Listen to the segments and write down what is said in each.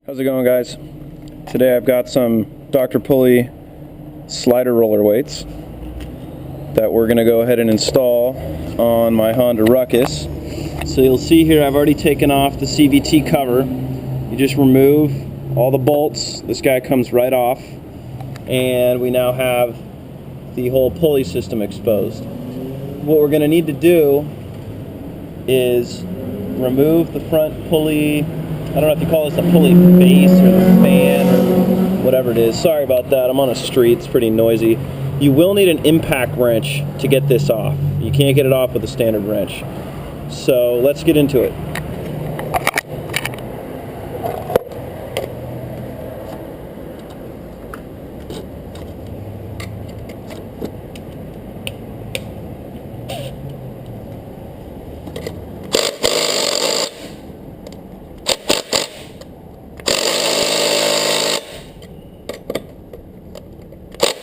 How's it going, guys? Today I've got some Dr. Pulley slider roller weights that we're going to go ahead and install on my Honda Ruckus. So you'll see here I've already taken off the CVT cover. You just remove all the bolts. This guy comes right off, and we now have the whole pulley system exposed. What we're going to need to do is remove the front pulley. I don't know if you call this a pulley base or the fan or whatever it is. Sorry about that. I'm on a street. It's pretty noisy. You will need an impact wrench to get this off. You can't get it off with a standard wrench. So let's get into it.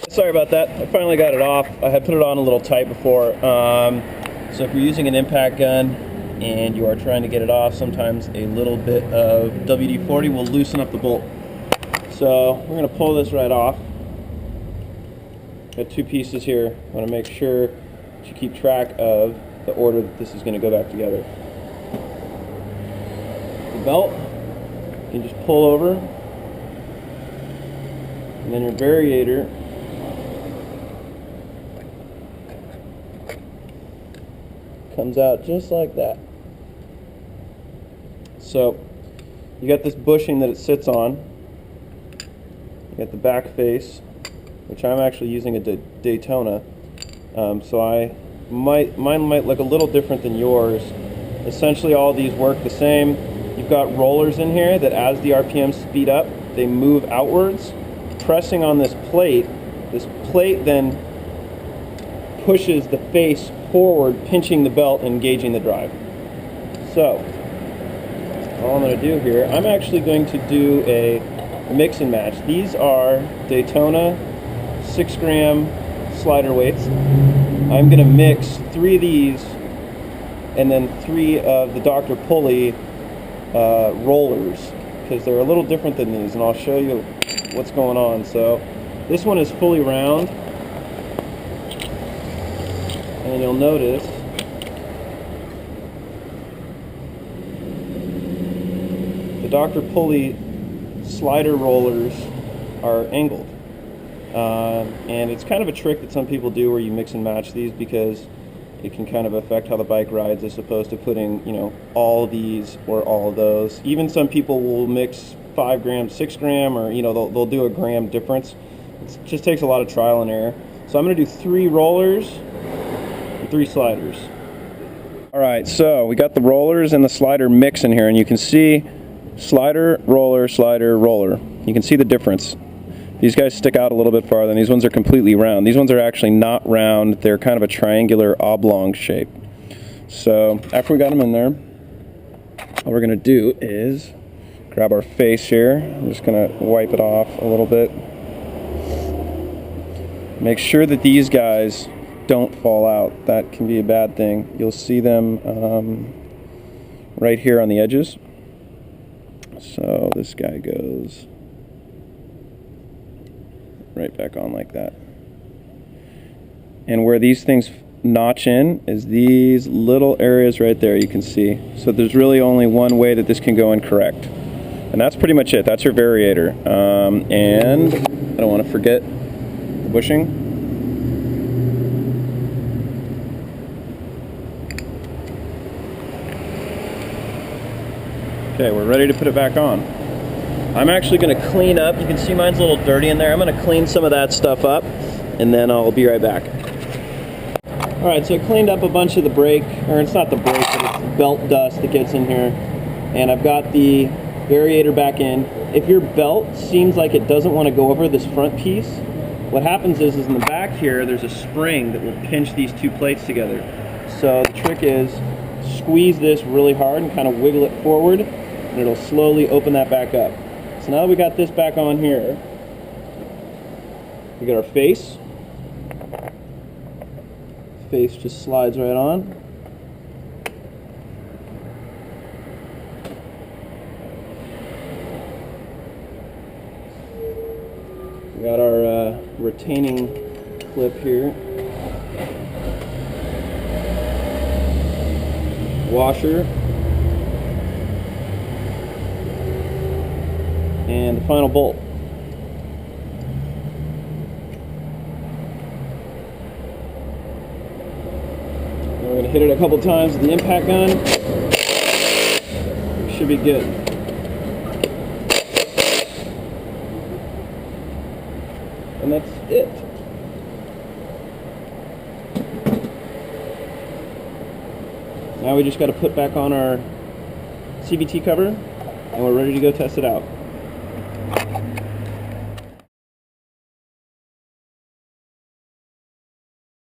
Sorry about that. I finally got it off. I had put it on a little tight before. So if you're using an impact gun and you are trying to get it off, sometimes a little bit of WD-40 will loosen up the bolt. So we're going to pull this right off. Got two pieces here. I want to make sure that you keep track of the order that this is going to go back together. The belt, you can just pull over, and then your variator comes out just like that. So you got this bushing that it sits on. You got the back face, which I'm actually using a Daytona. So mine might look a little different than yours. Essentially all these work the same. You've got rollers in here that as the RPMs speed up, they move outwards. Pressing on this plate then pushes the face forward, pinching the belt and engaging the drive. So all I'm going to do here, I'm actually going to do a mix and match. These are Daytona 6-gram slider weights. I'm going to mix 3 of these and then 3 of the Dr. Pulley rollers, because they're a little different than these, and I'll show you what's going on. So this one is fully round, and you'll notice the Dr. Pulley slider rollers are angled. And it's kind of a trick that some people do where you mix and match these, because it can kind of affect how the bike rides as opposed to putting, you know, all of these or all of those. Even some people will mix 5 gram, 6 gram, or, you know, they'll do a gram difference. It just takes a lot of trial and error. So I'm going to do 3 rollers and 3 sliders. Alright, so we got the rollers and the slider mix in here, and you can see slider, roller, slider, roller. You can see the difference. These guys stick out a little bit farther, and these ones are completely round. These ones are actually not round. They're kind of a triangular oblong shape. So after we got them in there, all we're going to do is grab our face here. I'm just going to wipe it off a little bit. Make sure that these guys don't fall out. That can be a bad thing. You'll see them right here on the edges. So this guy goes right back on like that. And where these things notch in is these little areas right there, you can see. So there's really only one way that this can go incorrect. And that's pretty much it. That's your variator. And I don't want to forget the bushing. Okay, we're ready to put it back on. I'm actually going to clean up. You can see mine's a little dirty in there. I'm going to clean some of that stuff up, and then I'll be right back. Alright, so I cleaned up a bunch of the brake, or it's not the brake, but it's the belt dust that gets in here. And I've got the variator back in. If your belt seems like it doesn't want to go over this front piece, what happens is in the back here, there's a spring that will pinch these 2 plates together. So the trick is squeeze this really hard and kind of wiggle it forward, and it'll slowly open that back up. So now that we got this back on here, we got our face. Face just slides right on. retaining clip here. Washer. And the final bolt. And we're going to hit it a couple times with the impact gun. We should be good. And that's it. Now we just got to put back on our CVT cover, and we're ready to go test it out.